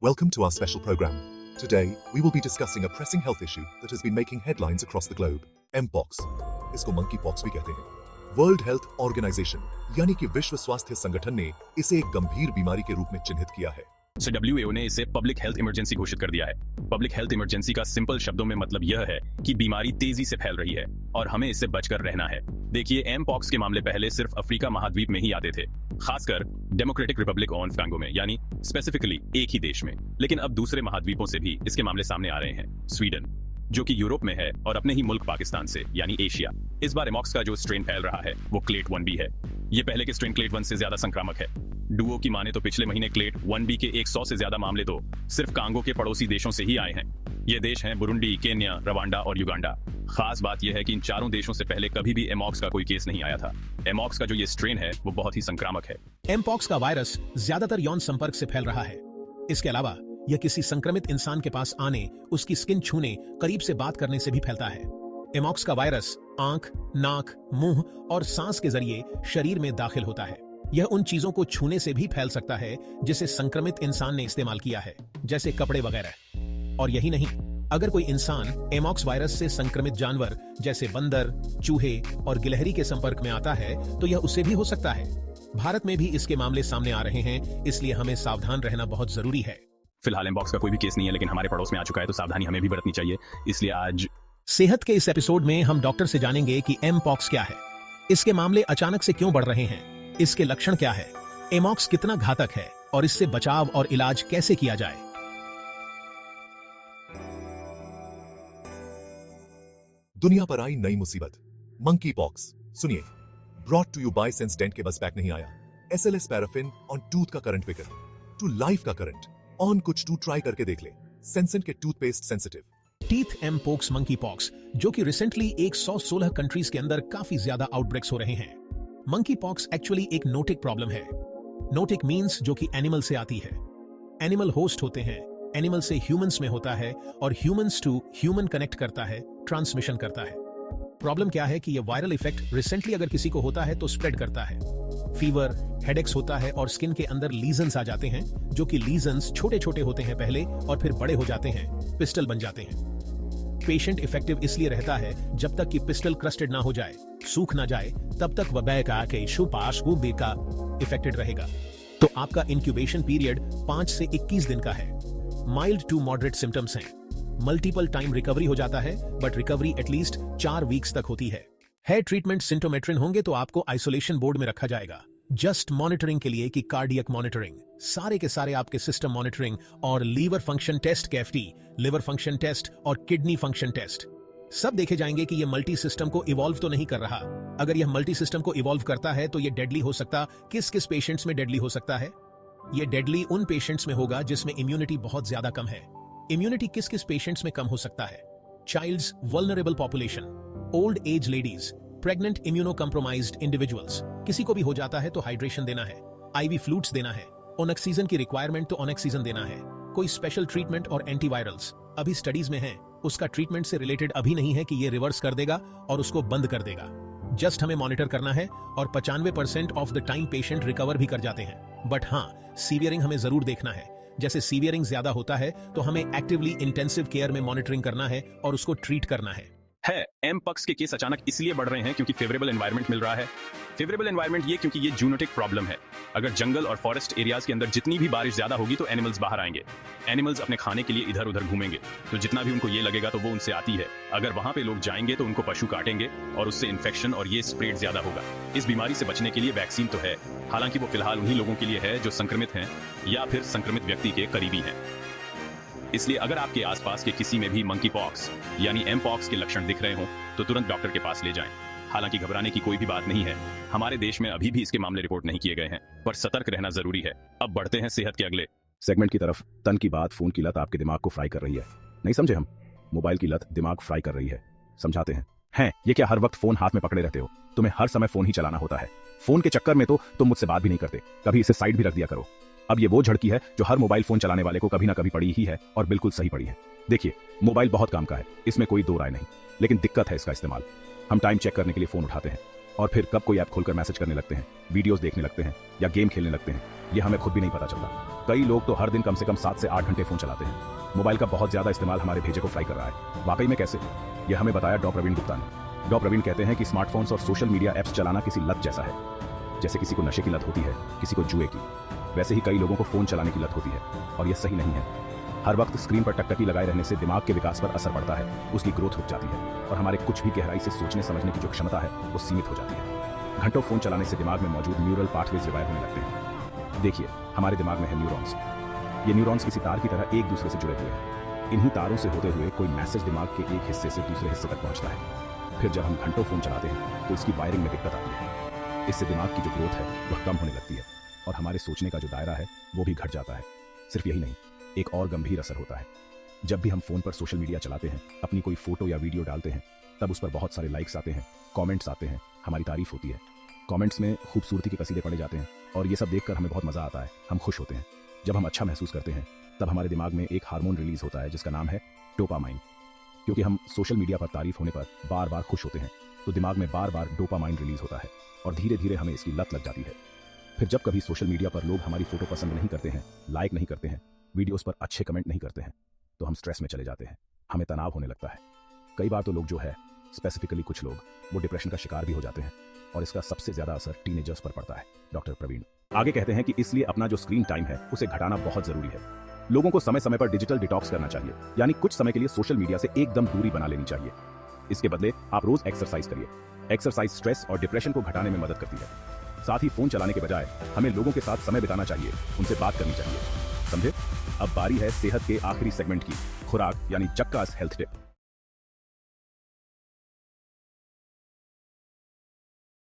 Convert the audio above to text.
Welcome to our special program. Today, we will be discussing a pressing health issue that has been making headlines across the globe. Mpox. इसको monkey pox भी कहते हैं। World health organisation यानी कि विश्व स्वास्थ्य संगठन ने इसे एक गंभीर बीमारी के रूप में चिन्हित किया है। WHO ने इसे पब्लिक हेल्थ इमरजेंसी घोषित कर दिया है। पब्लिक हेल्थ इमरजेंसी का सिंपल शब्दों में मतलब यह है कि बीमारी तेजी से फैल रही है और हमें इससे बचकर रहना है। देखिए, एमपॉक्स के मामले पहले सिर्फ अफ्रीका महाद्वीप में ही आते थे, खासकर डेमोक्रेटिक रिपब्लिक ऑफ कांगो में, यानी स्पेसिफिकली एक ही देश में। लेकिन अब दूसरे महाद्वीपों से भी इसके मामले सामने आ रहे हैं। स्वीडन, जो कि यूरोप में है, और अपने ही मुल्क पाकिस्तान से, यानी एशिया। इस बार एमॉक्स का जो स्ट्रेन फैल रहा है वो क्लेट 1b है। ये पहले के स्ट्रेन क्लेट 1 से ज्यादा संक्रामक है। डुओ की माने तो पिछले महीने क्लेट 1b के 100 से ज्यादा मामले तो सिर्फ कांगो के पड़ोसी देशों से ही आए हैं। ये देश हैं बुरुंडी, केन्या, रवांडा और युगांडा। खास बात यह है कि इन चारों देशों से पहले कभी भी एमॉक्स का कोई केस नहीं आया था। एमॉक्स का जो ये स्ट्रेन है वो बहुत ही संक्रामक है। एमपॉक्स का वायरस ज्यादातर यौन संपर्क से फैल रहा है। इसके अलावा यह किसी संक्रमित इंसान के पास आने, उसकी स्किन छूने, करीब से बात करने से भी फैलता है। एमॉक्स का वायरस आंख, नाक, मुंह और सांस के जरिए शरीर में दाखिल होता है। यह उन चीजों को छूने से भी फैल सकता है जिसे संक्रमित इंसान ने इस्तेमाल किया है, जैसे कपड़े वगैरह। और यही नहीं, अगर कोई इंसान एमॉक्स वायरस से संक्रमित जानवर जैसे बंदर, चूहे और गिलहरी के संपर्क में आता है तो यह उसे भी हो सकता है। भारत में भी इसके मामले सामने आ रहे हैं, इसलिए हमें सावधान रहना बहुत जरूरी है। फिलहाल एमपॉक्स का कोई भी केस नहीं है, लेकिन हमारे पड़ोस में आ चुका है तो सावधानी हमें भी बरतनी चाहिए। इसलिए आज सेहत के इस एपिसोड में हम डॉक्टर से जानेंगे कि एमपॉक्स क्या है, इसके मामले अचानक से क्यों बढ़ रहे हैं, इसके लक्षण क्या है, एमॉक्स कितना घातक है और इससे बचाव और इलाज कैसे किया जाए। दुनिया पर आई नई मुसीबत, मंकी पॉक्स। सुनिए, brought to you by Sensodyne के बस पैक नहीं आया। SLS पैराफिन ऑन टूथ का करंट पिकर टू लाइफ का करंट ऑन कुछ टू ट्राई करके देख ले। सेंसेंट के toothpaste sensitive teeth mpox monkey pox, जो कि रिसेंटली 116 कंट्रीज के अंदर काफी ज्यादा आउटब्रेक्स हो रहे हैं। मंकी पॉक्स एक्चुअली एक नोटिक प्रॉब्लम है। नोटिक मींस जो कि एनिमल से आती है। एनिमल होस्ट होते हैं, एनिमल से ह्यूमंस में होता है और ह्यूमंस टू ह्यूमन कनेक्ट करता है, ट्रांसमिशन करता है। प्रॉब्लम क्या है कि ये वायरल इफेक्ट रिसेंटली अगर किसी को होता है तो स्प्रेड करता है। फीवर, हेडेक्स होता है और स्किन के अंदर लीजन्स आ जाते हैं, जो कि लीजन्स छोटे छोटे होते हैं पहले और फिर बड़े हो जाते हैं, पिस्टल बन जाते हैं। पेशेंट इफेक्टिव इसलिए रहता है जब तक कि पिस्टल क्रस्टेड ना हो जाए, सूख ना जाए, तब तक वह का इफेक्टेड रहेगा। तो आपका इंक्यूबेशन पीरियड 5 से 21 दिन का है। माइल्ड टू मॉडरेट सिम्टम्स हैं। मल्टीपल टाइम रिकवरी हो जाता है, बट रिकवरी एटलीस्ट 4 वीक्स तक होती है। ट्रीटमेंट सिम्टोमेट्रिन होंगे तो आपको आइसोलेशन बोर्ड में रखा जाएगा, जस्ट मॉनिटरिंग के लिए कि कार्डियक मॉनिटरिंग, सारे के सारे आपके सिस्टम मॉनिटरिंग और लीवर फंक्शन टेस्ट, कैफटी लिवर फंक्शन टेस्ट और किडनी फंक्शन टेस्ट सब देखे जाएंगे कि यह मल्टी सिस्टम को इवॉल्व तो नहीं कर रहा। अगर यह मल्टी सिस्टम को इवॉल्व करता है तो यह डेडली हो सकता। किस किस पेशेंट्स में डेडली हो सकता है? यह डेडली उन पेशेंट्स में होगा जिसमें इम्यूनिटी बहुत ज्यादा कम है। इम्यूनिटी किस किस पेशेंट्स में कम हो सकता है? Childs, vulnerable population, old age ladies, pregnant immunocompromised individuals. किसी को भी हो जाता है तो हाइड्रेशन देना है, IV फ्लूइड्स देना है, ओनेक्सीजन की रिक्वायरमेंट तो ओनेक्सीजन देना है। कोई स्पेशल ट्रीटमेंट और एंटीवायरल्स अभी स्टडीज में है, उसका ट्रीटमेंट से रिलेटेड अभी नहीं है कि ये रिवर्स कर देगा और उसको बंद कर देगा। जस्ट हमें मॉनिटर करना है और 95% of the time patient recover भी कर जाते हैं। बट हाँ, सीवियरिंग हमें जरूर देखना है। जैसे सीवियरिंग ज्यादा होता है तो हमें एक्टिवली इंटेंसिव केयर में मॉनिटरिंग करना है और उसको ट्रीट करना है। एमपॉक्स के केस अचानक इसलिए बढ़ रहे हैं क्योंकि फेवरेबल एनवायरनमेंट मिल रहा है। फेवरेबल एनवायरनमेंट ये क्योंकि ये जूनोटिक प्रॉब्लम है। अगर जंगल और फॉरेस्ट एरियाज के अंदर जितनी भी बारिश ज्यादा होगी तो एनिमल्स बाहर आएंगे। एनिमल्स अपने खाने के लिए इधर उधर घूमेंगे, तो जितना भी उनको ये लगेगा तो वो उनसे आती है। अगर वहां पे लोग जाएंगे तो उनको पशु काटेंगे और उससे इन्फेक्शन और ये स्प्रेड ज्यादा होगा। इस बीमारी से बचने के लिए वैक्सीन तो है, हालांकि वो फिलहाल उन्हीं लोगों के लिए है जो संक्रमित हैं या फिर संक्रमित व्यक्ति के करीबी हैं। इसलिए अगर आपके आसपास के किसी में भी मंकी पॉक्स यानी एमपॉक्स के लक्षण दिख रहे हो तो तुरंत डॉक्टर के पास ले जाएं। हालांकि घबराने की कोई भी बात नहीं है। हमारे देश में अभी भी इसके मामले रिपोर्ट नहीं किए गए हैं, पर सतर्क रहना जरूरी है। अब बढ़ते हैं सेहत के अगले सेगमेंट की तरफ। तन की बात, फोन की लत आपके दिमाग को फ्राई कर रही है। नहीं समझे हम? मोबाइल की लत दिमाग फ्राई कर रही है। समझाते हैं ये क्या हर वक्त फोन हाथ में पकड़े रहते हो? तुम्हें हर समय फोन ही चलाना होता है। फोन के चक्कर में तो तुम मुझसे बात भी नहीं करते, कभी इसे साइड भी रख दिया करो। अब ये वो झड़की है जो हर मोबाइल फोन चलाने वाले को कभी ना कभी पड़ी ही है, और बिल्कुल सही पड़ी है। देखिए, मोबाइल बहुत काम का है, इसमें कोई दो राय नहीं, लेकिन दिक्कत है इसका इस्तेमाल। हम टाइम चेक करने के लिए फोन उठाते हैं और फिर कब कोई ऐप खोलकर मैसेज करने लगते हैं, वीडियोस देखने लगते हैं या गेम खेलने लगते हैं, ये हमें खुद भी नहीं पता चलता। कई लोग तो हर दिन कम से कम 7 से 8 घंटे फोन चलाते हैं। मोबाइल का बहुत ज्यादा इस्तेमाल हमारे भेजे को फ्राई कर रहा है। वाकई में कैसे? यह हमें बताया डॉ प्रवीण गुप्ता ने। डॉ प्रवीण कहते हैं कि स्मार्टफोन्स और सोशल मीडिया ऐप्स चलाना किसी लत जैसा है। जैसे किसी को नशे की लत होती है, किसी को जुए की, वैसे ही कई लोगों को फोन चलाने की लत होती है और यह सही नहीं है। हर वक्त स्क्रीन पर टकटकी लगाए रहने से दिमाग के विकास पर असर पड़ता है, उसकी ग्रोथ रुक जाती है और हमारे कुछ भी गहराई से सोचने समझने की जो क्षमता है वो सीमित हो जाती है। घंटों फोन चलाने से दिमाग में मौजूद न्यूरल पाथवेज रिवाइव होने लगते हैं। देखिए, हमारे दिमाग में है न्यूरॉन्स। ये न्यूरॉन्स किसी तार की तरह एक दूसरे से जुड़े हुए हैं। इन्हीं तारों से होते हुए कोई मैसेज दिमाग के एक हिस्से से दूसरे हिस्से तक पहुंचता है। फिर जब हम घंटों फोन चलाते हैं तो इसकी वायरिंग में दिक्कत आती है। इससे दिमाग की जो ग्रोथ है वह कम होने लगती है और हमारे सोचने का जो दायरा है वो भी घट जाता है। सिर्फ यही नहीं, एक और गंभीर असर होता है। जब भी हम फोन पर सोशल मीडिया चलाते हैं, अपनी कोई फोटो या वीडियो डालते हैं, तब उस पर बहुत सारे लाइक्स आते हैं, कमेंट्स आते हैं, हमारी तारीफ होती है। कमेंट्स में खूबसूरती के कसीदे पड़े जाते हैं और ये सब देखकर हमें बहुत मजा आता है, हम खुश होते हैं। जब हम अच्छा महसूस करते हैं तब हमारे दिमाग में एक हार्मोन रिलीज होता है जिसका नाम है डोपामाइन। क्योंकि हम सोशल मीडिया पर तारीफ होने पर बार बार खुश होते हैं तो दिमाग में बार बार डोपामाइन रिलीज होता है और धीरे धीरे हमें इसकी लत लग जाती है। फिर जब कभी सोशल मीडिया पर लोग हमारी फोटो पसंद नहीं करते हैं, लाइक नहीं करते हैं, वीडियोस पर अच्छे कमेंट नहीं करते हैं, तो हम स्ट्रेस में चले जाते हैं, हमें तनाव होने लगता है। कई बार तो लोग जो है, स्पेसिफिकली कुछ लोग, वो डिप्रेशन का शिकार भी हो जाते हैं और इसका सबसे ज्यादा असर टीनेजर्स पर पड़ता है। डॉक्टर प्रवीण आगे कहते हैं कि इसलिए अपना जो स्क्रीन टाइम है उसे घटाना बहुत जरूरी है। लोगों को समय समय पर डिजिटल डिटॉक्स करना चाहिए, यानी कुछ समय के लिए सोशल मीडिया से एकदम दूरी बना लेनी चाहिए। इसके बदले आप रोज एक्सरसाइज करिए। एक्सरसाइज स्ट्रेस और डिप्रेशन को घटाने में मदद करती है। साथ ही फोन चलाने के बजाय हमें लोगों के साथ समय बिताना चाहिए, उनसे बात करनी चाहिए। समझे? अब बारी है सेहत के आखिरी सेगमेंट की, खुराक यानी चक्कास हेल्थ टिप।